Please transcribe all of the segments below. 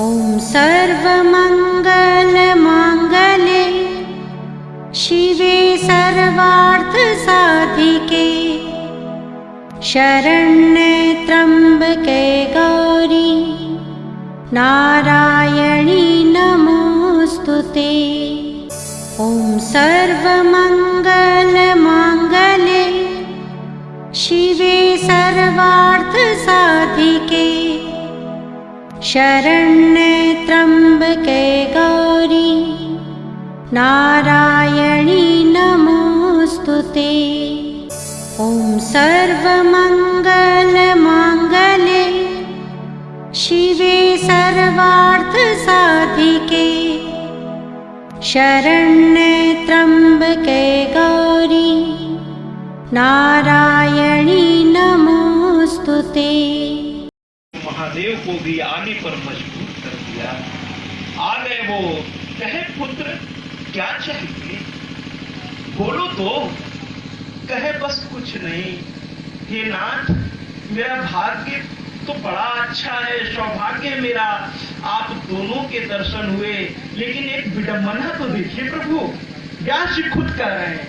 ॐ सर्वमङ्गलमाङ्गल्ये शिवे सर्वार्थसाधिके शरण्ये त्र्यम्बके गौरी नारायणी नमोऽस्तुते। ॐ सर्वमङ्गलमाङ्गल्ये शिवे सर्वार्थसाधिके शरण्ये त्र्यम्बके गौरी नारायणी नमोऽस्तुते। ॐ सर्वमङ्गलमाङ्गल्ये शिवे सर्वार्थसाधिके शरण्ये त्र्यम्बके गौरी नारायणी नमोऽस्तुते। महादेव को भी आने पर मजबूर कर दिया। आ गए वो, कहे पुत्र क्या चाहिए, बोलो तो। कहे बस कुछ नहीं, हे नाथ मेरा भाग्य तो बड़ा अच्छा है, सौभाग्य मेरा, आप दोनों के दर्शन हुए, लेकिन एक विडंबना तो देखिए प्रभु, व्यास जी खुद कह रहे हैं।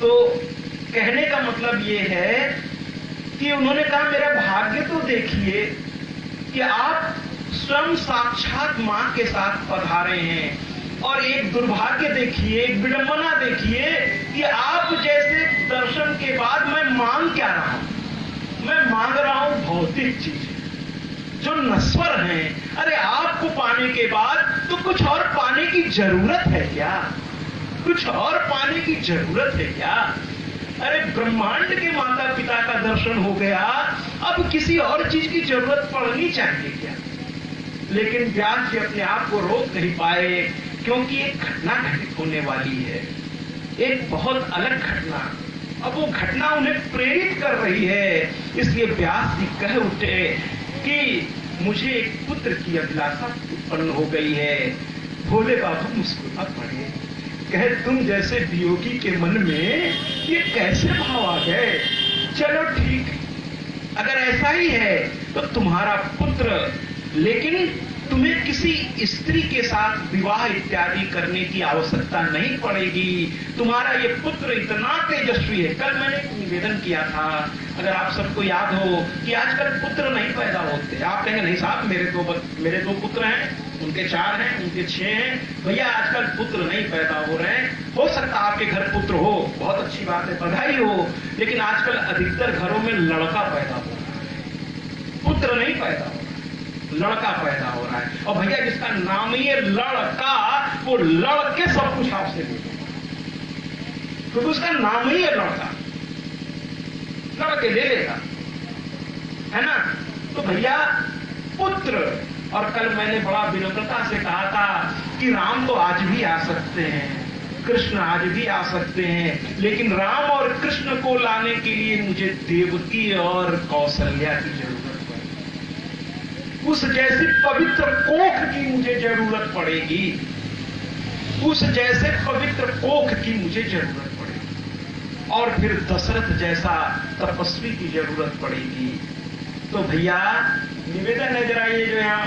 तो कहने का मतलब ये है कि उन्होंने कहा मेरा भाग्य तो देखिए कि आप स्वयं साक्षात मां के साथ पधारे हैं, और एक दुर्भाग्य देखिए, एक विडंबना देखिए कि आप जैसे दर्शन के बाद मैं मांग क्या रहा हूं, मैं मांग रहा हूं भौतिक चीजें जो नश्वर हैं। अरे आपको पाने के बाद तो कुछ और पाने की जरूरत है क्या, कुछ और पाने की जरूरत है क्या? अरे ब्रह्मांड के माता पिता का दर्शन हो गया, अब किसी और चीज की जरूरत पड़नी चाहिए क्या? लेकिन व्यास जी अपने आप को रोक नहीं पाए, क्योंकि एक घटना घटित होने वाली है, एक बहुत अलग घटना। अब वो घटना उन्हें प्रेरित कर रही है, इसलिए व्यास जी कह उठे कि मुझे एक पुत्र की अभिलाषा उत्पन्न हो गई है। भोले बाबा मुस्कुरा पड़े, कहे तुम जैसे वियोगी के मन में ये कैसे भाव आ गए? चलो ठीक, अगर ऐसा ही है तो तुम्हारा पुत्र, लेकिन तुम्हें किसी स्त्री के साथ विवाह इत्यादि करने की आवश्यकता नहीं पड़ेगी। तुम्हारा ये पुत्र इतना तेजस्वी है। कल मैंने एक निवेदन किया था, अगर आप सबको याद हो, कि आजकल पुत्र नहीं पैदा होते। आप कहेंगे नहीं साहब मेरे दो पुत्र हैं, उनके 4 हैं, उनके 6 हैं। भैया आजकल पुत्र नहीं पैदा हो रहे हैं। हो सकता आपके घर पुत्र हो, बहुत अच्छी बात है, बधाई हो, लेकिन आजकल अधिकतर घरों में लड़का पैदा हो रहा है, पुत्र नहीं पैदा हो, लड़का पैदा हो रहा है। और भैया जिसका नाम ही है लड़का, वो लड़के सब कुछ आपसे ले लेगा, क्योंकि उसका नाम ही है लड़का, लड़के ले लेगा, है ना? तो भैया पुत्र। और कल मैंने बड़ा विनम्रता से कहा था कि राम तो आज भी आ सकते हैं, कृष्ण आज भी आ सकते हैं, लेकिन राम और कृष्ण को लाने के लिए मुझे देवकी और कौशल्या की जरूरत, उस जैसी पवित्र कोख की मुझे जरूरत पड़ेगी, उस जैसे पवित्र कोख की मुझे जरूरत पड़ेगी, और फिर दशरथ जैसा तपस्वी की जरूरत पड़ेगी। तो भैया निवेदन है, जरा ये जो यहाँ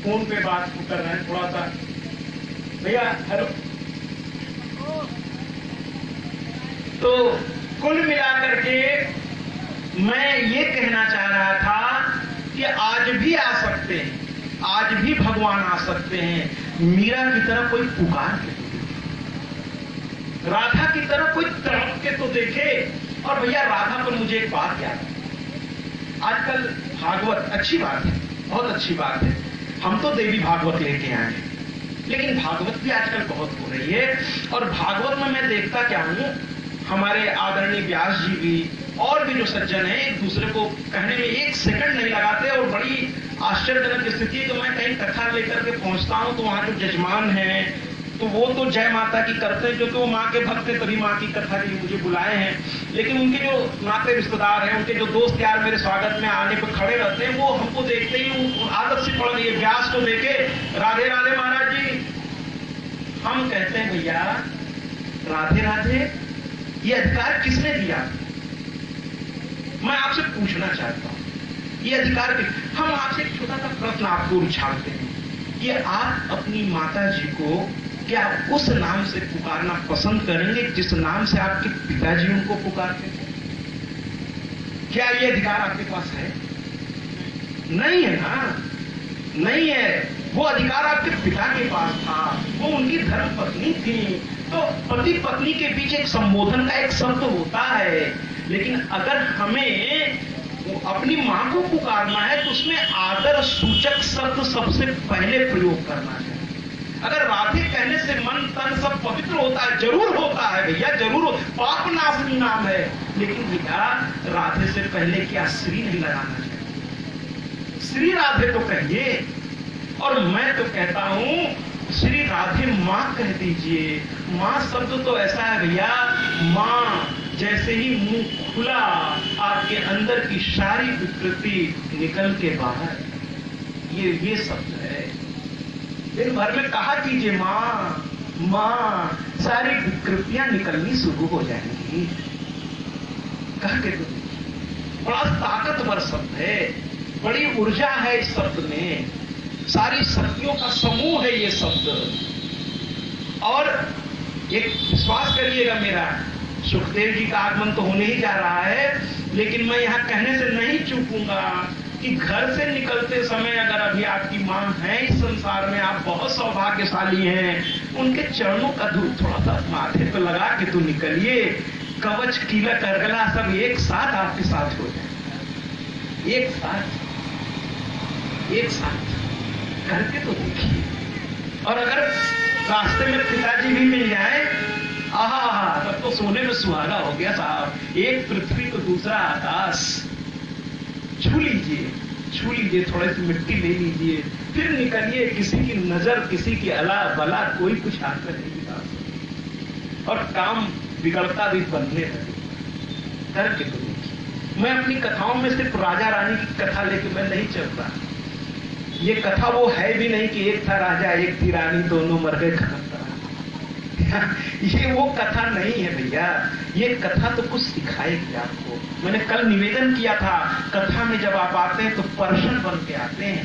फोन पे बात कर रहे हैं, थोड़ा सा भैया हेलो। तो कुल मिलाकर के मैं ये कहना चाह रहा था कि आज भी आ सकते हैं, आज भी भगवान आ सकते हैं। मीरा की तरफ कोई पुकार के तो देखे, राधा की तरफ कोई तड़प के तो देखे। और भैया राधा पर मुझे एक बात याद है, आजकल भागवत अच्छी बात है, बहुत अच्छी बात है, हम तो देवी भागवत लेके आए हैं, लेकिन भागवत भी आजकल बहुत हो रही है। और भागवत में मैं देखता क्या हूं, हमारे आदरणीय व्यास जी भी और भी जो सज्जन हैं एक दूसरे को कहने में 1 सेकंड नहीं लगाते। और बड़ी आश्चर्यजनक स्थिति है कि मैं कहीं कथा लेकर के पहुंचता हूं तो वहां जो जजमान हैं तो वो तो जय माता की करते हैं, क्योंकि वो माँ के भक्त हैं, तभी माँ की कथा के लिए मुझे बुलाए हैं। लेकिन उनके जो नाते रिश्तेदार हैं, उनके जो दोस्त यार मेरे स्वागत में आने पर खड़े रहते हैं, वो हमको देखते ही आदत से पड़ गई है, व्यास को देखे राधे राधे महाराज जी। हम कहते हैं भैया राधे राधे, ये अधिकार किसने दिया? मैं आपसे पूछना चाहता हूँ, ये अधिकार भी हम आपसे एक छोटा सा प्रश्न आपको उछालते हैं कि आप अपनी माता जी को क्या उस नाम से पुकारना पसंद करेंगे जिस नाम से आपके पिताजी उनको पुकारते थे? क्या ये अधिकार आपके पास है? नहीं है ना, नहीं है। वो अधिकार आपके पिता के पास था, वो उनकी धर्म पत्नी थी। तो पति पत्नी के बीच एक संबोधन का एक शब्द होता है, लेकिन अगर हमें अपनी मां को पुकारना है तो उसमें आदर सूचक शब्द सबसे पहले प्रयोग करना चाहिए। अगर राधे कहने से मन तन सब पवित्र होता है, जरूर होता है भैया, जरूर हो, पाप नाशनी नाम है, लेकिन भैया राधे से पहले क्या श्री नहीं लगाना चाहिए? श्री राधे तो कहिए। और मैं तो कहता हूं श्री राधे मां कह दीजिए। मां शब्द तो ऐसा है भैया, मां जैसे ही मुंह खुला आपके अंदर की सारी विकृति निकल के बाहर, ये शब्द है। दिन भर में कहा कीजिए मां मां, सारी विकृतियां निकलनी शुरू हो जाएंगी। कह के तो बड़ा ताकतवर शब्द है, बड़ी ऊर्जा है इस शब्द में, सारी शक्तियों का समूह है ये शब्द। और एक विश्वास करिएगा मेरा, सुखदेव जी का आगमन तो होने ही जा रहा है, लेकिन मैं यहां कहने से नहीं चूकूंगा कि घर से निकलते समय अगर अभी आपकी मां है इस संसार में, आप बहुत सौभाग्यशाली हैं, उनके चरणों का धूप थोड़ा सा माथे पे लगा के तो निकलिए। कवच कीलक अर्गला सब एक साथ आपके साथ हो जाए, एक साथ करके तो देखिए। और अगर रास्ते में पिताजी भी मिल जाए, आहा, तब तो सोने में सुहागा हो गया साहब। एक पृथ्वी तो दूसरा आकाश। छू लीजिए, थोड़ी सी मिट्टी ले लीजिए, फिर निकलिए। किसी की नजर, किसी की अला बला कोई कुछ आकर नहीं दिखा, और काम बिगड़ता भी बनने लगे। करके तो देखिए। मैं अपनी कथाओं में सिर्फ राजा रानी की कथा लेके मैं नहीं चलता। ये कथा वो है भी नहीं कि एक था राजा एक थी रानी, दोनों मर गए खत्म। ये वो कथा नहीं है भैया। ये कथा तो कुछ सिखाएगी आपको। मैंने कल निवेदन किया था, कथा में जब आप आते हैं तो पर्सन बन के आते हैं,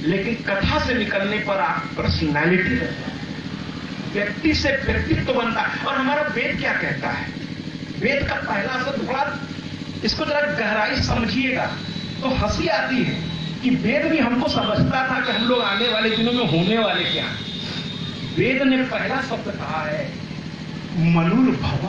लेकिन कथा से निकलने पर आप पर्सनालिटी बन जाते हैं, व्यक्ति से व्यक्तित्व बनता है। और हमारा वेद क्या कहता है? वेद का पहला शब्द बड़ा, इसको जरा गहराई समझिएगा तो हंसी आती है कि वेद भी हमको समझता था कि हम लोग आने वाले दिनों में होने वाले क्या। वेद ने पहला शब्द कहा है मनुर्भव।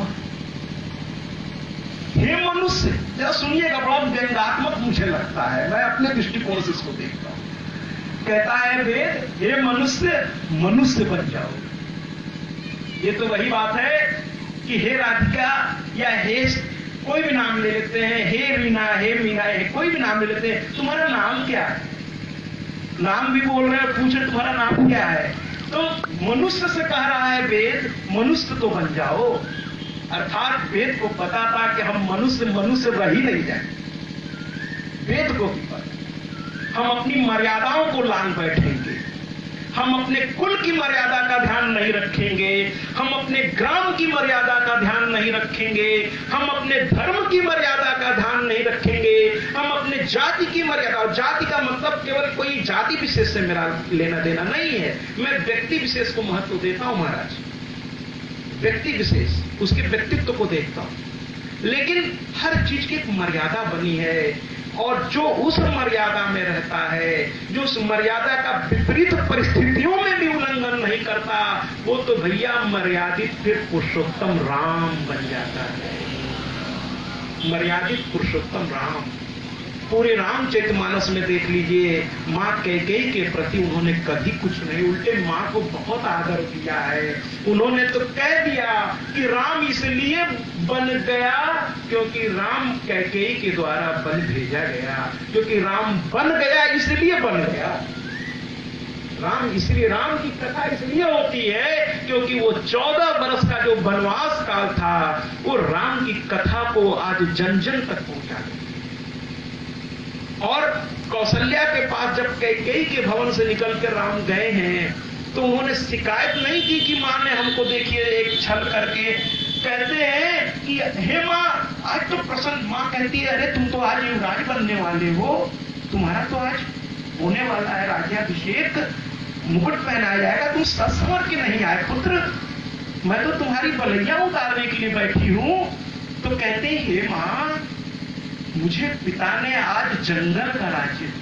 हे मनुष्य, जरा सुनिएगा, बड़ा व्यंग्यात्मक मुझे लगता है, मैं अपने दृष्टिकोण से इसको देखता हूं। कहता है वेद, हे मनुष्य, मनुष्य बन जाओ। ये तो वही बात है कि हे राधिका या हे कोई भी नाम ले लेते हैं, हे रीना, हे मीना, हे कोई भी नाम ले लेते हैं, तुम्हारा नाम क्या है? नाम भी बोल रहे हैं, पूछे तुम्हारा नाम क्या है? तो मनुष्य से कह रहा है वेद, मनुष्य तो बन जाओ। अर्थात वेद को पता था कि हम मनुष्य रह ही नहीं जाए। वेद को भी पता, हम अपनी मर्यादाओं को लांघ बैठेंगे, हम अपने कुल की मर्यादा का ध्यान नहीं रखेंगे, हम अपने ग्राम की मर्यादा का ध्यान नहीं रखेंगे, हम अपने धर्म की मर्यादा का ध्यान नहीं रखेंगे, हम अपने जाति की मर्यादा, जाति का मतलब केवल कोई जाति विशेष से मेरा लेना देना नहीं है, मैं व्यक्ति विशेष को महत्व देता हूं महाराज, व्यक्ति विशेष, उसके व्यक्तित्व को देखता हूं। लेकिन हर चीज की एक मर्यादा बनी है, और जो उस मर्यादा में रहता है, जो उस मर्यादा का विपरीत परिस्थितियों में भी उल्लंघन नहीं करता, वो तो भैया मर्यादित फिर पुरुषोत्तम राम बन जाता है। मर्यादित पुरुषोत्तम राम। पूरे रामचरितमानस में देख लीजिए, मां कैकेयी के प्रति उन्होंने कभी कुछ नहीं, उल्टे मां को बहुत आदर किया है। उन्होंने तो कह दिया कि राम इसलिए बन गया क्योंकि राम कैकेयी के द्वारा बन भेजा गया, क्योंकि राम बन गया इसलिए बन गया। राम इसलिए, राम की कथा इसलिए होती है क्योंकि वो 14 वर्ष का जो वनवास काल था, वो राम की कथा को आज जन जन तक पहुंचा गया। और कौशल्या के पास जब कैकेयी के भवन से निकल कर राम गए हैं, तो उन्होंने शिकायत नहीं की कि मां ने हमको देखिए एक छल करके कहते हैं कि हे माँ, आज तो प्रसन्न, माँ कहती है अरे तुम तो आज युवराज बनने वाले हो, तुम्हारा तो आज होने वाला है राज्याभिषेक, मुकुट पहनाया जाएगा, तुम ससवर के नहीं आए पुत्र, मैं तो तुम्हारी बलैया उतारने के लिए बैठी हूं। तो कहते हैं हे माँ, मुझे पिता ने आज जंगल का राज्य,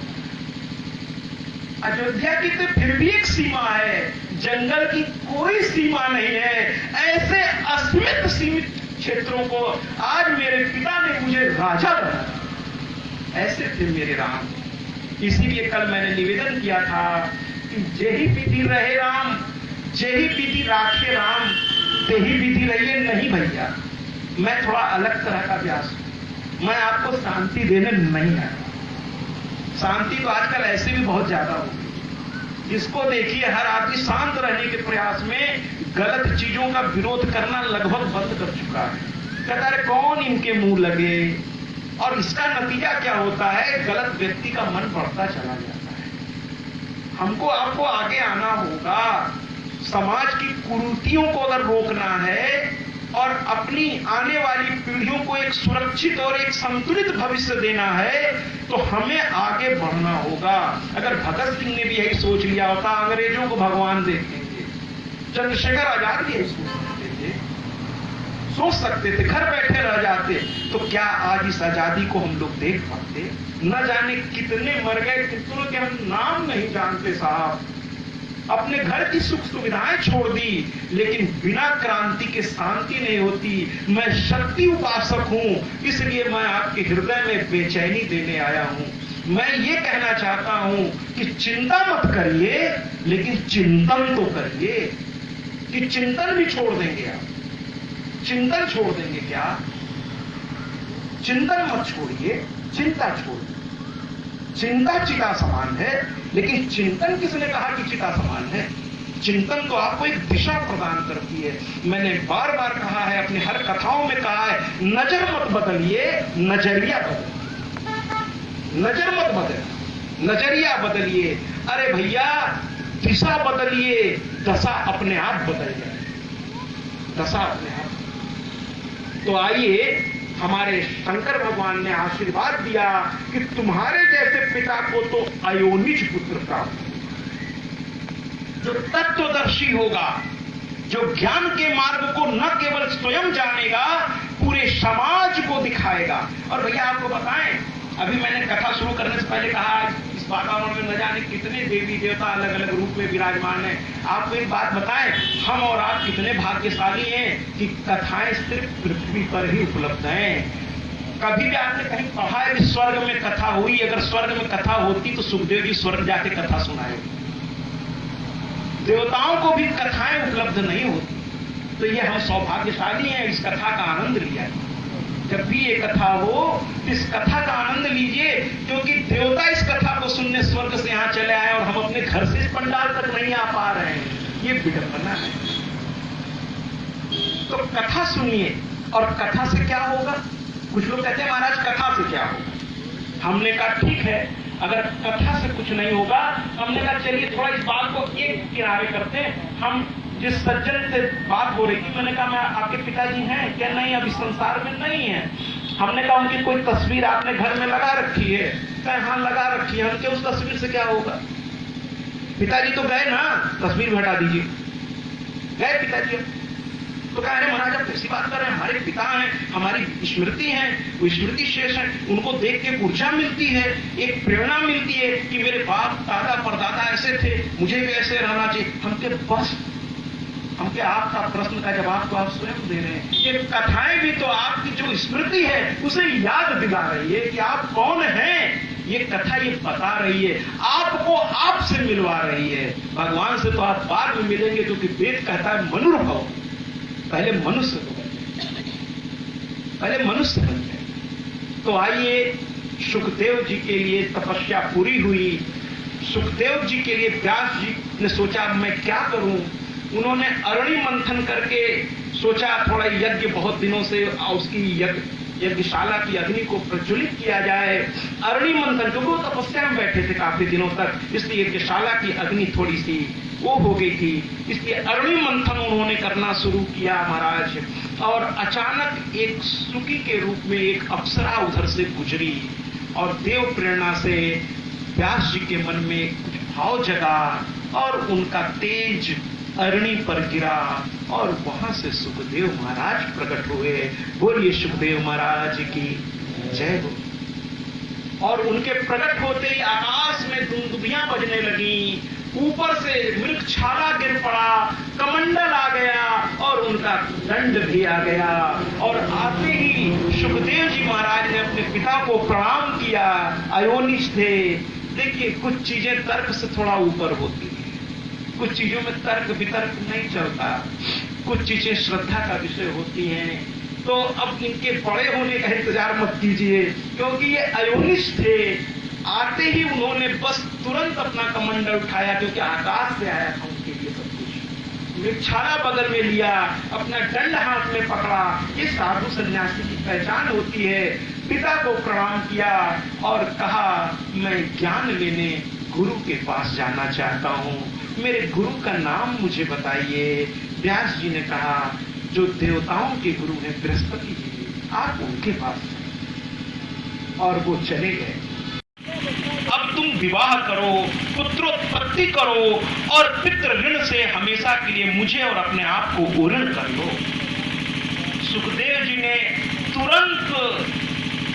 अयोध्या की तो फिर भी एक सीमा है, जंगल की कोई सीमा नहीं है। ऐसे असीमित सीमित क्षेत्रों को आज मेरे पिता ने मुझे राजा बनाया। ऐसे थे मेरे राम। इसीलिए कल मैंने निवेदन किया था कि जेहि विधि रहे राम, जेहि विधि राखे राम, तेहि विधि रहिए नहीं भैया। मैं थोड़ा अलग तरह का व्यास हूं, मैं आपको शांति देने नहीं आया। शांति तो आजकल ऐसे भी बहुत ज्यादा हो गई, जिसको देखिए हर आदमी शांत रहने के प्रयास में गलत चीजों का विरोध करना लगभग बंद कर चुका है। कहता है कौन इनके मुंह लगे, और इसका नतीजा क्या होता है, गलत व्यक्ति का मन बढ़ता चला जाता है। हमको आपको आगे आना होगा, समाज की कुरीतियों को अगर रोकना है और अपनी आने वाली पीढ़ियों को एक सुरक्षित और एक संतुलित भविष्य देना है, तो हमें आगे बढ़ना होगा। अगर भगत सिंह ने भी यही सोच लिया होता, अंग्रेजों को भगवान देखेंगे, चंद्रशेखर आजाद भी यही सोच सकते थे, घर बैठे रह जाते, तो क्या आज इस आजादी को हम लोग देख पाते? न जाने कितने मर गए, कितनों के हम नाम नहीं जानते साहब। अपने घर की सुख सुविधाएं छोड़ दी, लेकिन बिना क्रांति के शांति नहीं होती। मैं शक्ति उपासक हूं, इसलिए मैं आपके हृदय में बेचैनी देने आया हूं। मैं ये कहना चाहता हूं कि चिंता मत करिए, लेकिन चिंतन तो करिए। कि चिंतन भी छोड़ देंगे आप? चिंतन छोड़ देंगे क्या? चिंतन मत छोड़िए, चिंता छोड़िए। चिंता चिता समान है, लेकिन चिंतन किसने कहा कि चिता समान है? चिंतन तो आपको एक दिशा प्रदान करती है। मैंने बार बार कहा है, अपनी हर कथाओं में कहा है, नजर मत बदलिए, नजरिया बदलिए। नजर मत बदलिए, नजरिया बदलिए। अरे भैया, दिशा बदलिए, दशा अपने आप बदल जाए, दशा अपने आप। तो आइए, हमारे शंकर भगवान ने आशीर्वाद दिया कि तुम्हारे जैसे पिता को तो अयोनिज पुत्र प्राप्त, जो तत्वदर्शी होगा, जो ज्ञान के मार्ग को न केवल स्वयं जानेगा, पूरे समाज को दिखाएगा। और भैया आपको बताएं, अभी मैंने कथा शुरू करने से पहले कहा, इस वातावरण में न जाने कितने देवी देवता अलग अलग रूप में विराजमान है। आपको एक बात बताएं, हम और आप कितने भाग्यशाली हैं कि कथाएं सिर्फ पृथ्वी पर ही उपलब्ध हैं। कभी भी आपने कहीं पढ़ा है कि स्वर्ग में कथा हुई? अगर स्वर्ग में कथा होती तो सुखदेव जी स्वर्ग जाके कथा सुनाए। देवताओं को भी कथाएं उपलब्ध नहीं होती, तो ये हम सौभाग्यशाली हैं, इस कथा का आनंद लिया। जब भी ये कथा हो, इस कथा का आनंद लीजिए, क्योंकि देवता इस कथा को सुनने स्वर्ग से यहाँ चले आए और हम अपने घर से इस पंडाल तक नहीं आ पा रहे हैं। ये विडंबना है। तो कथा सुनिए। और कथा से क्या होगा? कुछ लोग कहते हैं महाराज कथा से क्या होगा? हमने कहा ठीक है, अगर कथा से कुछ नहीं होगा, हमने कहा चलिए थोड़ा इस बात को एक किनारे करते हैं। हम जिस सज्जन से बात हो रही थी, मैंने कहा मैं आपके पिताजी हैं क्या? नहीं, अब इस संसार में नहीं है। हमने कहा उनकी कोई तस्वीर आपने घर में लगा रखी है? कहा हाँ लगा रखी है। उनके उस तस्वीर से क्या होगा? पिताजी तो गए ना, तस्वीर भी हटा दीजिए। गए पिताजी। तो कहा अरे महाराज आप कैसी बात कर रहे हैं? हमारे पिता हैं, हमारी स्मृति है, वो स्मृति शेष है, उनको देख के ऊर्जा मिलती है, एक प्रेरणा मिलती है कि मेरे बाप दादा परदादा ऐसे थे, मुझे भी ऐसे रहना चाहिए। हमके आपका प्रश्न का जवाब तो आप स्वयं दे रहे हैं। ये कथाएं भी तो आपकी जो स्मृति है उसे याद दिला रही है कि आप कौन हैं। ये कथा ये बता रही है, आपको आपसे मिलवा रही है। भगवान से तो आप बाद में मिलेंगे, क्योंकि वेद कहता है मनुर्भव, पहले मनुष्य तो बन, पहले मनुष्य बन गए। तो आइए, सुखदेव जी के लिए तपस्या पूरी हुई। सुखदेव जी के लिए व्यास जी ने सोचा मैं क्या करूं। उन्होंने अरणी मंथन करके सोचा थोड़ा यज्ञ, बहुत दिनों से उसकी यज्ञशाला की अग्नि को प्रज्वलित किया जाए। अरणि मंथन, क्योंकि वो तपस्या में बैठे थे काफी दिनों तक, इसलिए यज्ञशाला की अग्नि थोड़ी सी वो हो गई थी, इसलिए अरणि मंथन उन्होंने करना शुरू किया महाराज। और अचानक एक सुकी के रूप में एक अप्सरा उधर से गुजरी और देव प्रेरणा से व्यास जी के मन में कुछ भाव जगा और उनका तेज अरणि पर गिरा और वहां से सुखदेव महाराज प्रकट हुए। बोलिए सुखदेव महाराज की जय हो। और उनके प्रकट होते ही आकाश में दुंदुभियां बजने लगी, ऊपर से मृग छाला गिर पड़ा, कमंडल आ गया और उनका दंड भी आ गया। और आते ही सुखदेव जी महाराज ने अपने पिता को प्रणाम किया। अयोनिज थे। देखिए, कुछ चीजें तर्क से थोड़ा ऊपर होती हैं, कुछ चीजों में तर्क वितर्क नहीं चलता, कुछ चीजें श्रद्धा का विषय होती हैं। तो अब इनके बड़े होने का इंतजार मत कीजिए, क्योंकि ये अयोनिज थे। आते ही उन्होंने बस तुरंत अपना कमंडल उठाया, क्योंकि आकाश से आया था उनके लिए सब कुछ। मृगछाला बगल में लिया, अपना दंड हाथ में पकड़ा। ये साधु सन्यासी की पहचान होती है। पिता को प्रणाम किया और कहा, मैं ज्ञान लेने गुरु के पास जाना चाहता हूँ, मेरे गुरु का नाम मुझे बताइए। व्यास जी ने कहा, जो देवताओं के गुरु हैं बृहस्पति जी, आप उनके पास जाइए। और वो चले गए। अब तुम विवाह करो, पुत्रोत्पत्ति करो और पितृ ऋण से हमेशा के लिए मुझे और अपने आप को पूर्ण कर लो। सुखदेव जी ने तुरंत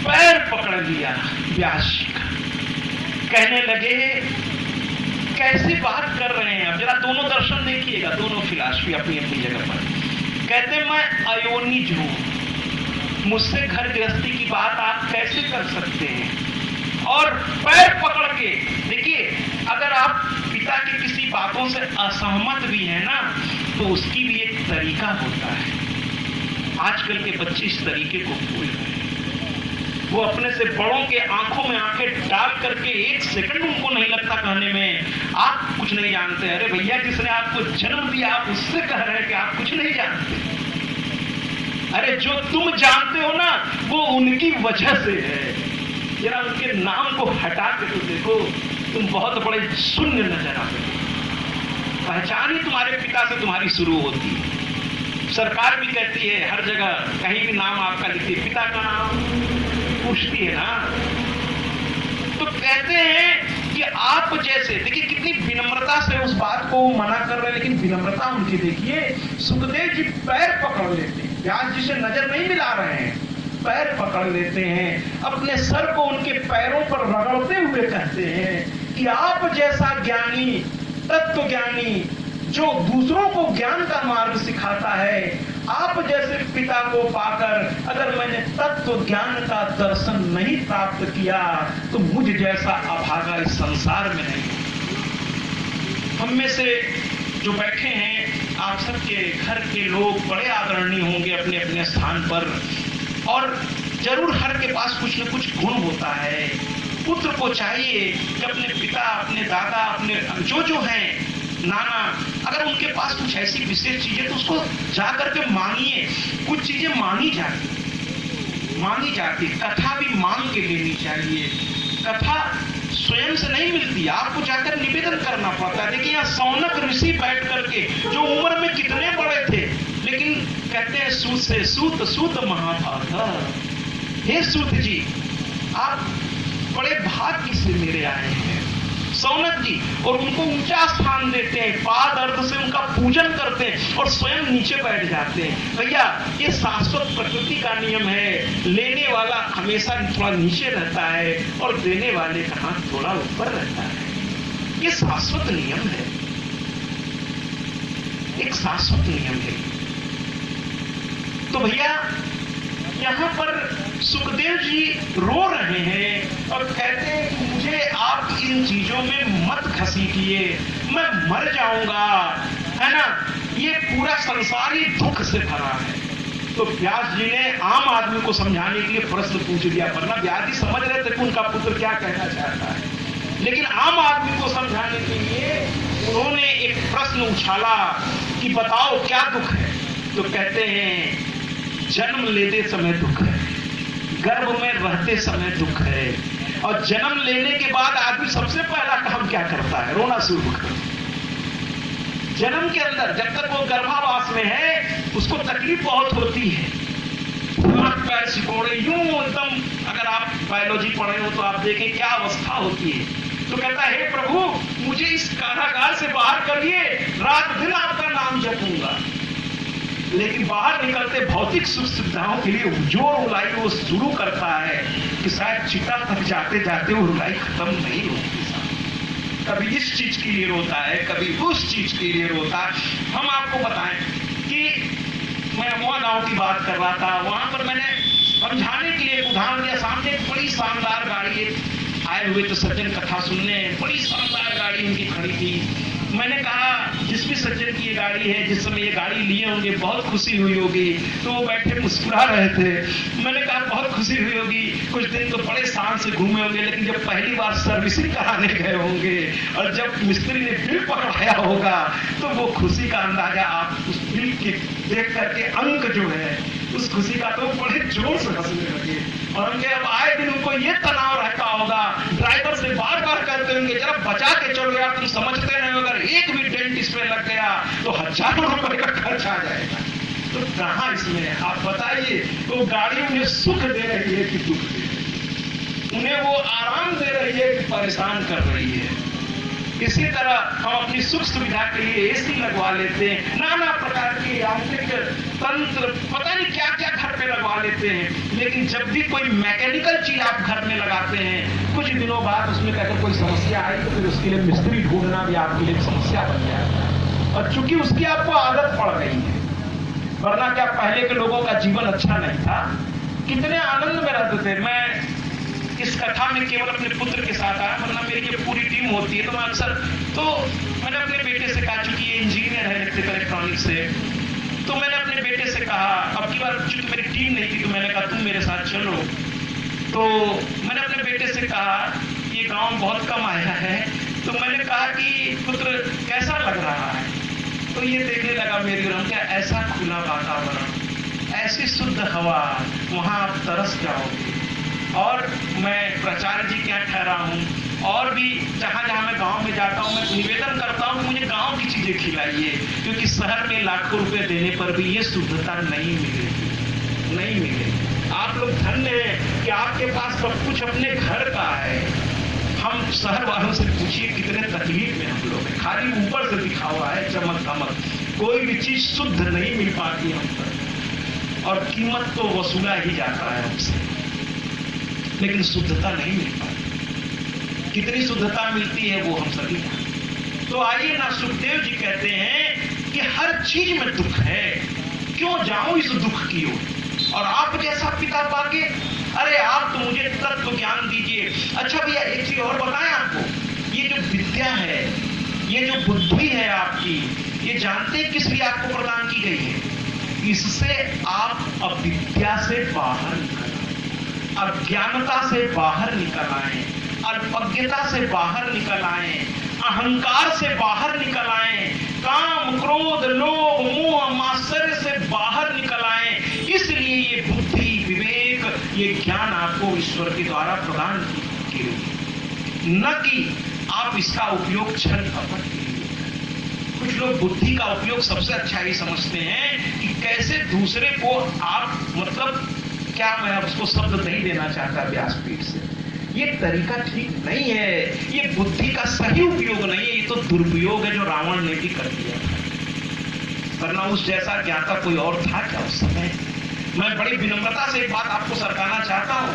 पैर पकड़ लिया व्यास जी का। कहने लगे, कैसी बात कर रहे हैं? अब जरा दोनों दर्शन देखिएगा, दोनों फिलॉसफी अपनी अपनी जगह पर। कहते मैं अयोनिज हूं, मुझसे घर गृहस्थी की बात आप कैसे कर सकते हैं? और पैर पकड़ के देखिए, अगर आप पिता की किसी बातों से असहमत भी है ना, तो उसकी भी एक तरीका होता है। आजकल के बच्चे इस तरीके को भूल रहे हैं। वो अपने से बड़ों के आंखों में आंखें डाल करके एक सेकंड उनको नहीं लगता कहने में, आप कुछ नहीं जानते। अरे भैया, जिसने आपको जन्म दिया आप उससे कह रहे हैं कि आप कुछ नहीं जानते। अरे जो तुम जानते हो ना, वो उनकी वजह से है। जरा उनके नाम को हटा के तो देखो, तुम बहुत बड़े शून्य नजर आते हो। पहचान ही तुम्हारे पिता से तुम्हारी शुरू होती है। सरकार भी कहती है हर जगह, कहीं भी नाम आपका लिखिए, पिता का नाम पूछती है ना। तो कहते हैं कि आप जैसे, देखिए कितनी विनम्रता से उस बात को मना कर रहे हैं, लेकिन विनम्रता उनकी देखिए। सुखदेव जी पैर पकड़ लेते हैं, व्यास जी से नजर नहीं मिला रहे हैं, पैर पकड़ लेते हैं, अपने सर को उनके पैरों पर रगड़ते हुए कहते हैं कि आप जैसा ज्ञानी, तत्व ज्ञानी, जो दूसरों को ज्ञान का मार्ग सिखाता है, आप जैसे पिता को पाकर अगर मैंने तत्व ज्ञान का दर्शन नहीं प्राप्त किया, तो मुझ जैसा अभागा इस संसार में नहीं। हम में से जो बैठे हैं, आप सबके घर के लोग बड़े आदरणीय होंगे अपने अपने स्थान पर, और जरूर हर के पास कुछ न कुछ गुण होता है। पुत्र को चाहिए कि अपने पिता, अपने दादा, अपने जो हैं नाना, अगर उनके पास कुछ ऐसी विशेष चीजें तो उसको जाकर के मांगिए। कुछ चीजें मांगी जाती, कथा भी मांग के लेनी चाहिए। कथा स्वयं से नहीं मिलती, आपको जाकर निवेदन करना पड़ता है। देखिए, यहाँ सौनक ऋषि बैठ करके, जो उम्र में कितने बड़े थे, लेकिन कहते हैं सूत से सूत महाभागा। हे सूत जी, आप बड़े भाग्य से मेरे आए हैं। सौनक जी, और उनको ऊंचा स्थान देते हैं, पाद अर्घ से उनका पूजन करते हैं और स्वयं नीचे बैठ जाते हैं। भैया, ये शाश्वत प्रकृति का नियम है। लेने वाला हमेशा थोड़ा नीचे रहता है और देने वाले का हाथ थोड़ा ऊपर रहता है। ये शाश्वत नियम है, एक शाश्वत नियम है। तो भैया, यहाँ पर सुखदेव जी रो रहे हैं और कहते हैं कि मुझे आप इन चीजों में मत घसीटिए, मैं मर जाऊंगा, है ना। ये पूरा संसार ही दुख से भरा है। तो व्यास जी ने आम आदमी को समझाने के लिए प्रश्न पूछ लिया, वरना व्यास जी समझ रहे थे कि उनका पुत्र क्या कहना चाहता है, लेकिन आम आदमी को समझाने के लिए उन्होंने एक प्रश्न उछाला कि बताओ क्या दुख है। तो कहते हैं, जन्म लेते समय दुख है, गर्भ में रहते समय दुख है, और जन्म लेने के बाद आदमी सबसे पहला काम क्या करता है? रोना शुरू करता है। जन्म के अंदर जब तक वो गर्भावास में है उसको तकलीफ बहुत होती है, हाथ पैर सिकोड़े यूं एकदम, अगर आप बायोलॉजी पढ़े हो तो आप देखें क्या अवस्था होती है। तो कहता है, हे प्रभु मुझे इस कारागार से बाहर करिए, रात दिन आपका नाम जपूंगा। लेकिन बाहर निकलते भौतिक सुख सुविधाओं के लिए जो रुलाई वो शुरू करता है कि शायद चिता तक जाते जाते वो रुलाई खत्म नहीं होती। कभी इस चीज के लिए रोता है, कभी उस चीज के लिए रोता है। हम आपको बताएं कि मैं अमवा गांव की बात कर रहा था, वहां पर मैंने समझाने के लिए उदाहरण दिया। सामने एक बड़ी शानदार गाड़ी आए हुए तो सज्जन कथा सुनने, बड़ी शानदार गाड़ी उनकी खड़ी थी। मैंने कहा जिस भी सज्जन की ये गाड़ी है, जिस समय ये गाड़ी लिए होंगे बहुत खुशी हुई होगी। तो वो बैठे मुस्कुरा रहे थे। मैंने कहा बहुत खुशी हुई होगी, कुछ दिन तो बड़े शान से घूमे होंगे, लेकिन जब पहली बार सर्विसिंग कराने गए होंगे और जब मिस्त्री ने बिल पकड़ाया होगा तो वो खुशी का अंदाजा आप उस बिल के देख करके, अंक जो है उस खुशी का, तो बड़े जोर से हंसने लगे। और उनके अब आए दिन उनको ये तनाव रहता होगा, ड्राइवर से बार बार कहते होंगे जरा बचा के चलो यार, तुम समझते नहीं, अगर एक भी डेंट इसमें लग गया तो हजारों रुपए का खर्च आ जाएगा। तो कहां इसमें आप बताइए, तो गाड़ी उन्हें सुख दे रही है कि दुख दे रही है? उन्हें वो आराम दे रही है कि परेशान कर रही है? इसी तरह हम अपनी सुख सुविधा के लिए एसी लगवा लेते हैं, नाना प्रकार के यांत्रिक तंत्र, पता नहीं क्या क्या घर पे लगवा लेते हैं। लेकिन जब भी कोई मैकेनिकल चीज आप घर में लगाते हैं, कुछ दिनों बाद उसमें अगर कोई समस्या आई तो फिर उसके लिए मिस्त्री ढूंढना भी आपके लिए समस्या बन जाएगा। और चूंकि उसकी आपको आदत पड़ गई है, वरना क्या पहले के लोगों का जीवन अच्छा नहीं था? कितने आनंद में रहते थे। मैं इस कथा में केवल अपने पुत्र के साथ आया, वरना मेरी जो पूरी टीम होती है तो मैं अक्सर, तो मैंने अपने बेटे से कहा, चूंकि ये इंजीनियर है इलेक्ट्रिकल इलेक्ट्रॉनिक्स से, तो मैंने अपने बेटे से कहा, अब की बार चूंकि मेरी टीम नहीं थी तो मैंने कहा तुम मेरे साथ चलो। तो मैंने अपने बेटे से कहा, ये गांव बहुत कम आया है, तो मैंने कहा कि पुत्र कैसा लग रहा है? तो ये देखने लगा मेरी ओर, क्या ऐसा खुला वातावरण, ऐसी शुद्ध हवा, वहां आप तरस जाओगे। और मैं प्राचार्य जी के यहाँ ठहरा हूँ, और भी जहाँ जहाँ मैं गांव में जाता हूँ मैं निवेदन करता हूँ कि मुझे गांव की चीजें खिलाइए, क्योंकि शहर में लाखों रुपए देने पर भी ये शुद्धता नहीं मिलेगी, नहीं मिलेगी। आप लोग धन्य हैं कि आपके पास सब कुछ अपने घर का है। हम शहर वालों से पूछिए कितने तकलीफ में हम लोग हैं, खाली ऊपर से दिखा हुआ है चमक धमक, कोई भी चीज शुद्ध नहीं मिल पाती हम पर, और कीमत तो वसूला ही जाता है हमसे, लेकिन शुद्धता नहीं मिल पाती। कितनी शुद्धता मिलती है वो हम सभी जानते। तो आइए ना, सुखदेव जी कहते हैं कि हर चीज में दुख है, क्यों जाऊं इस दुख की ओर, और आप जैसा पिता पाके, अरे आप तो मुझे तत्व ज्ञान दीजिए। अच्छा भैया एक चीज और बताएं आपको, ये जो विद्या है, ये जो बुद्धि है आपकी, ये जानते हैं किस लिए आपको प्रदान की गई है? इससे आप अविद्या से बाहर निकल, अज्ञानता से बाहर निकल आए, अल्पज्ञता से बाहर निकल आए, अहंकार से बाहर निकल आए, काम क्रोध लोभ मोह मात्सर्य से बाहर निकल आए। इसलिए ये बुद्धि विवेक, ये ज्ञान आपको ईश्वर के द्वारा प्रदान की गई, न कि आप इसका उपयोग छल कपट के लिए। कुछ लोग बुद्धि का उपयोग सबसे अच्छा ही समझते हैं कि कैसे दूसरे को आप, मतलब क्या, मैं अब उसको शब्द नहीं देना चाहता व्यासपीठ से, ये तरीका ठीक नहीं है, ये बुद्धि का सही उपयोग नहीं है, ये तो दुरुपयोग है जो रावण ने भी कर दिया, वरना उस जैसा ज्ञाता कोई और था क्या उस समय? मैं बड़ी विनम्रता से एक बात आपको सरकाना चाहता हूं,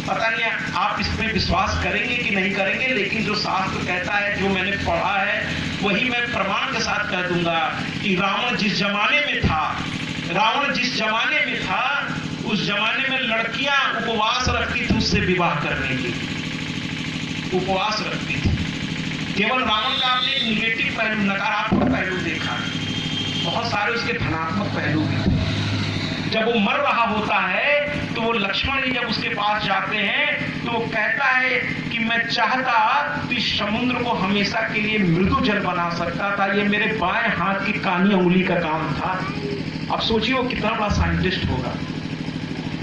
पता नहीं आप इस पर विश्वास करेंगे कि नहीं करेंगे, लेकिन जो शास्त्र कहता है, जो मैंने पढ़ा है, वही मैं प्रमाण के साथ कह दूंगा कि रावण जिस जमाने में था, रावण जिस जमाने में था, उस जमाने में लड़कियां उपवास रखती थी उससे विवाह करने के लिए, उपवास रखती थी। केवल रावण का आपने निगेटिव पहलू, नकारात्मक पहलू देखा, बहुत सारे उसके धनात्मक पहलू भी थे। जब वो मर रहा होता है तो वो लक्ष्मण जी जब उसके पास जाते हैं तो वो कहता है कि मैं चाहता तो इस समुद्र को हमेशा के लिए मृदु जल बना सकता था, ये मेरे बाएं हाथ की कानी उंगली का काम था। अब सोचिए वो कितना बड़ा साइंटिस्ट होगा।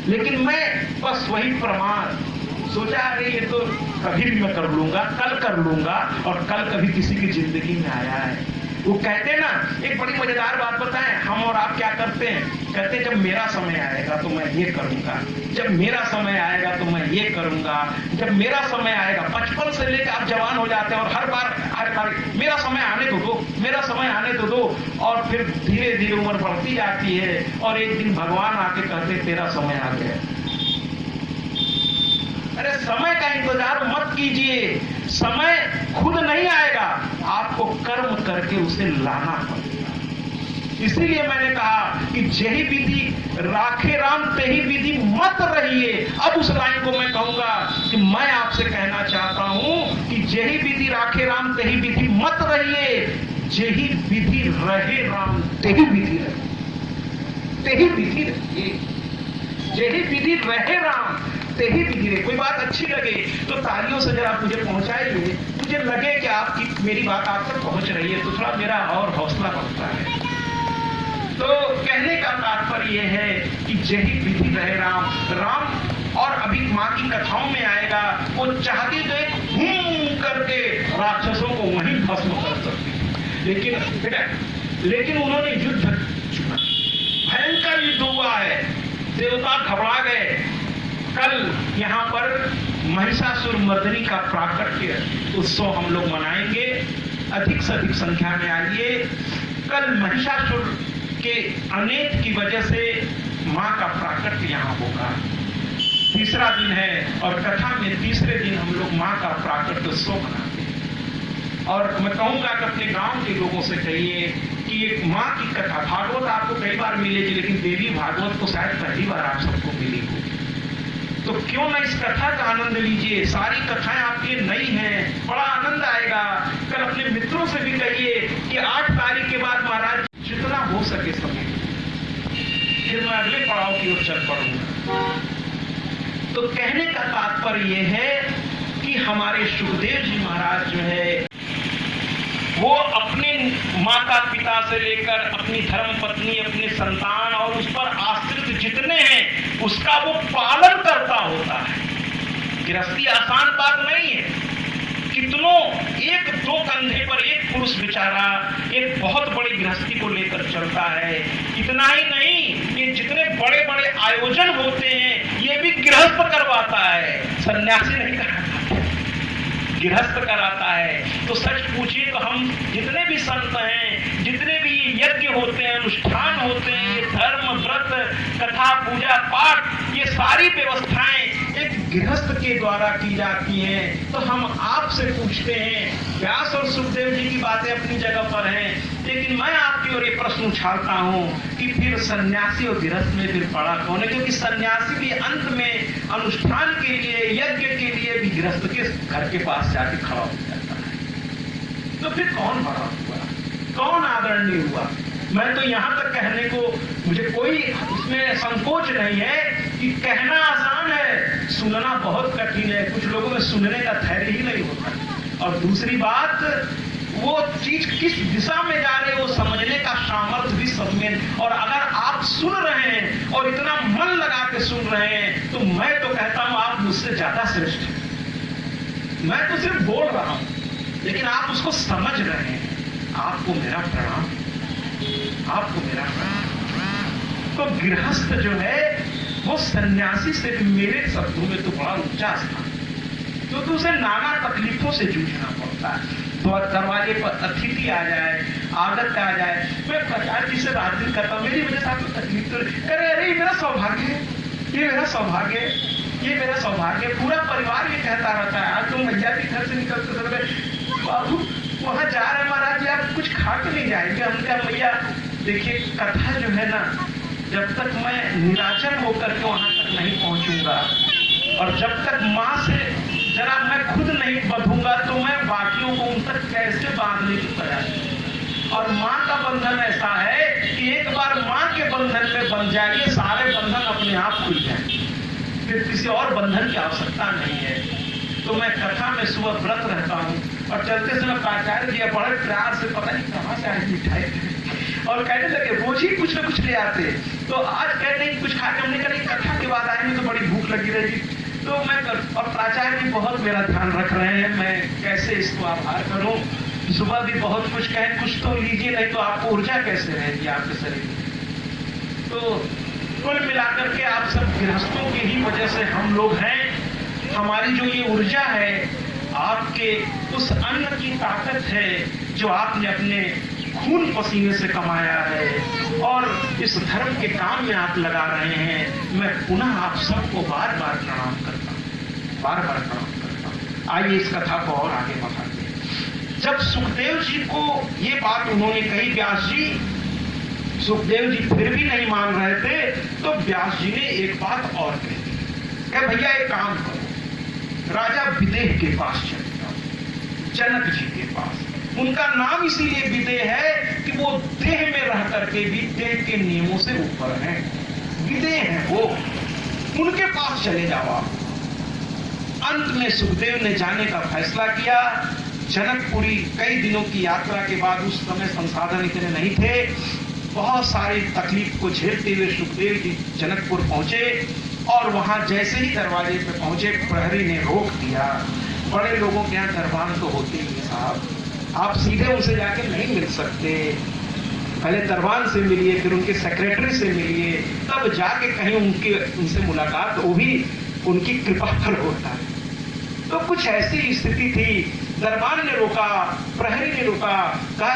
लेकिन मैं बस वही प्रमाण सोचा, अरे ये तो कभी भी मैं कर लूंगा, कल कर लूंगा, और कल कभी किसी की जिंदगी में आया है। वो कहते हैं ना, एक बड़ी मजेदार बात बताएं, हम और आप क्या करते हैं, कहते हैं जब मेरा समय आएगा तो मैं ये करूंगा, जब मेरा समय आएगा तो मैं ये करूंगा, जब मेरा समय आएगा। बचपन से लेकर आप जवान हो जाते हैं और हर बार मेरा समय आने तो दो, मेरा समय आने तो दो, और फिर धीरे धीरे उम्र बढ़ती जाती है और एक दिन भगवान आके कहते तेरा समय आ गया। अरे समय का इंतजार मत कीजिए, समय खुद नहीं आएगा, आपको कर्म करके उसे लाना पड़ेगा। इसीलिए मैंने कहा कि जेहि विधि राखे राम तेहि विधि मत रहिए। अब उस लाइन को मैं कहूंगा कि मैं आपसे कहना चाहता हूं कि जेहि विधि राखे राम तेहि विधि मत रहिए, जेहि विधि रहे राम तेहि विधि रहे, तेहि विधि रहिए, जेहि विधि रहे राम तेहि विधि रहे। कोई बात अच्छी लगे तो तालियों से जरा मुझे पहुंचाइए, मुझे लगे कि आपकी मेरी बात आप तक पहुंच रही है, तो थोड़ा मेरा और हौसला बढ़ता है। तो कहने का तात्पर्य यह है कि जेहि विधि रहे राम, राम और अभी माँ की कथाओं में आएगा, वो चाहती तो एक हूं करके राक्षसों को वहीं भस्म कर सकती, लेकिन उन्होंने युद्ध चुना, भयंकर युद्ध हुआ है, देवता घबरा गए। कल यहाँ पर महिषासुर मर्दनी का प्राकट्य उत्सव हम लोग मनाएंगे, अधिक से अधिक संख्या में आइए। कल महिषासुर के अनेक की वजह से माँ का प्राकट्य यहाँ होगा। तीसरा दिन है और कथा में तीसरे दिन हम लोग माँ का प्राकट्य उत्सव मनाते हैं। और मैं कहूँगा कि अपने गांव के लोगों से कहिए कि एक माँ की कथा, भागवत आपको कई बार मिलेगी, लेकिन देवी भागवत को शायद पहली बार आप सबको मिली होगी। तो क्यों ना इस कथा का आनंद लीजिए, सारी कथाएं आपके लिए नई हैं, बड़ा आनंद आएगा। कल अपने मित्रों से भी कहिए कि 8 तारीख के बाद महाराज जितना हो सके समय, फिर मैं अगले पड़ाव की ओर चल पड़ूंगा। तो कहने का तात्पर्य यह है कि हमारे सुखदेव जी महाराज जो है वो अपने माता पिता से लेकर अपनी धर्म पत्नी, अपने संतान और उस पर आश्रित जितने हैं उसका वो पालन करता होता है। गृहस्थी आसान बात नहीं है, कितनों एक दो कंधे पर एक पुरुष बेचारा एक बहुत बड़ी गृहस्थी को लेकर चलता है। इतना ही नहीं, ये जितने बड़े बड़े आयोजन होते हैं ये भी गृहस्थ करवाता है, सन्यासी नहीं कराता, गृहस्थ कराता है। तो सच पूछिए तो हम जितने भी संत हैं, जितने भी यज्ञ होते हैं, अनुष्ठान होते हैं, ये धर्म व्रत कथा पूजा पाठ, ये सारी व्यवस्थाएं एक गृहस्थ के द्वारा की जाती हैं। तो हम आपसे पूछते हैं, व्यास और सुखदेव जी की बातें अपनी जगह पर हैं, लेकिन मैं आपकी ओर ये प्रश्न उछालता हूं कि फिर सन्यासी और गृहस्थ में फिर पड़ा कौन है? क्योंकि सन्यासी भी अंत में अनुष्ठान के लिए, यज्ञ के लिए भी गृहस्थ के घर के पास जाके खड़ा हो जाता है। तो फिर कौन बड़ा हुआ, कौन आदरणीय हुआ? मैं तो यहां तक कहने को मुझे कोई इसमें संकोच नहीं है कि कहना आसान है, सुनना बहुत कठिन है। कुछ लोगों में सुनने का धैर्य ही नहीं होता। और दूसरी बात, वो चीज किस दिशा में जा रही है वो समझने का सामर्थ्य भी सब में। और अगर आप सुन रहे हैं और इतना मन लगा के सुन रहे हैं तो मैं तो कहता हूं आप मुझसे ज्यादा श्रेष्ठ हैं। मैं तो सिर्फ बोल रहा हूं, लेकिन आप उसको समझ रहे हैं। आपको मेरा प्रणाम, आपको मेरा प्रणाम। तो गृहस्थ जो है वो सन्यासी से भी मेरे शब्दों में तो बड़ा ऊंचा स्थान, क्योंकि उसे नाना तकलीफों से जूझना पड़ता है। तो दरवाजे पर अतिथि आ जाए, आदत आ जाए, मैं प्रचार जी से रात दिन करता हूँ, मेरी वजह से आपको तकलीफ तो करे, अरे ये मेरा सौभाग्य है, ये मेरा सौभाग्य है, ये मेरा सौभाग्य। पूरा परिवार ये कहता रहता है। आज तो मैया भी घर से निकलते समय, बाबू वहां जा रहे महाराज जी, आप कुछ खा के नहीं जाएंगे? हम क्या मैया देखिए, कथा जो है ना, जब तक मैं निराचर होकर के वहां तक नहीं पहुंचूंगा और जब तक माँ से जरा मैं खुद नहीं बंधूंगा तो मैं बाकियों को उन तक कैसे बांधने की प्रयास। और माँ का बंधन ऐसा है कि एक बार माँ के बंधन में बंध जाएगी, सारे बंधन अपने आप खुल जाएंगे, फिर किसी और बंधन की आवश्यकता नहीं है। तो मैं कथा में सुबह व्रत रहता हूँ और चलते समय प्राचार्य जी बड़े प्यार से, पता नहीं कहाँ से आज मिठाई और कहने लगे रोज ही कुछ ना कुछ ले आते। तो आज कहते हैं कुछ खा के, हमने कहा कथा के बाद आएंगे तो बड़ी भूख लगी रहेगी। तो मैं और प्राचार्य जी बहुत मेरा ध्यान रख रहे हैं, मैं कैसे इसको आभार करूं। सुबह भी बहुत कुछ कहें, कुछ तो लीजिए, नहीं तो आपको ऊर्जा कैसे रहेगी आपके शरीर में। तो कुल मिलाकर के आप सब गृहस्थों की ही वजह से हम लोग हैं। हमारी जो ये ऊर्जा है आपके उस अन्न की ताकत है जो आपने अपने खून पसीने से कमाया है और इस धर्म के काम में आप लगा रहे हैं। मैं पुनः आप सबको बार बार प्रणाम करता हूँ, बार बार प्रणाम करता हूँ। आइए इस कथा को और आगे बढ़ाते हैं। जब सुखदेव जी को ये बात उन्होंने कही व्यास जी, सुखदेव जी फिर भी नहीं मान रहे थे, तो व्यास जी ने एक बात और कही, क्या भैया एक काम करो, राजा विदेह के पास चले जाओ, जनक जी के पास। उनका नाम इसीलिए विदेह है कि वो देह में रह करके भी देह के नियमों से ऊपर हैं, विदेह हैं वो, उनके पास चले जाओ आप। अंत में सुखदेव ने जाने का फैसला किया। जनकपुरी कई दिनों की यात्रा के बाद, उस समय संसाधन इतने नहीं थे, बहुत सारी तकलीफ को झेलते हुए सुखदेव जी जनकपुर पहुंचे और वहां जैसे ही दरवाजे पे पहुंचे प्रहरी ने रोक दिया। बड़े लोगों के यहाँ दरबार तो होते ही साहब, आप सीधे उनसे जाके नहीं मिल सकते, पहले दरबार से मिलिए, फिर उनके सेक्रेटरी से मिलिए, तब जाके कहीं उनसे मुलाकात, वो भी उनकी कृपा पर होता है। तो कुछ ऐसी स्थिति थी, दरबार ने रोका, प्रहरी ने रोका, कहा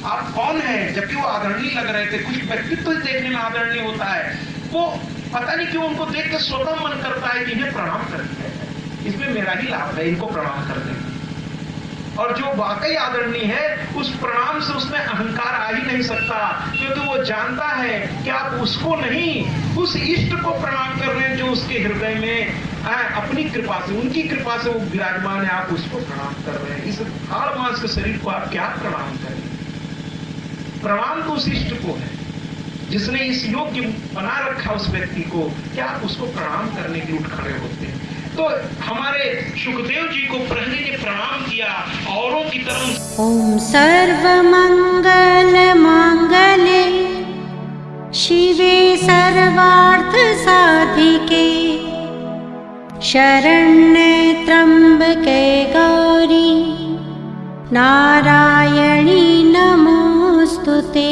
आप कौन हैं? जबकि वो आदरणीय लग रहे थे, कुछ व्यक्तित्व तो देखने में आदरणीय होता है, वो पता नहीं क्यों उनको देख के स्वतः मन करता है कि इन्हें प्रणाम कर दिया, इसमें मेरा ही लाभ है, इनको प्रणाम कर दें। और जो वाकई आदरणीय है उस प्रणाम से उसमें अहंकार आ ही नहीं सकता, क्योंकि वो जानता है कि आप उसको नहीं, उस इष्ट को प्रणाम कर रहे हैं जो उसके हृदय में अपनी कृपा से, उनकी कृपा से वो विराजमान है, आप उसको प्रणाम कर रहे हैं। इस हाड़ मांस के शरीर को आप क्या प्रणाम करें? प्रणाम तो उस इष्ट को है जिसने इस योग्य बना रखा उस व्यक्ति को, क्या आप उसको प्रणाम करने के उठ खड़े होते हैं? तो हमारे सुखदेव जी को प्रहरी ने प्रणाम किया, औरों की तरह। ओम सर्वमंगल मांगल्ये शिवे सर्वार्थ साधिके शरण्ये त्र्यंबके गौरी नारायणी नमोस्तुते।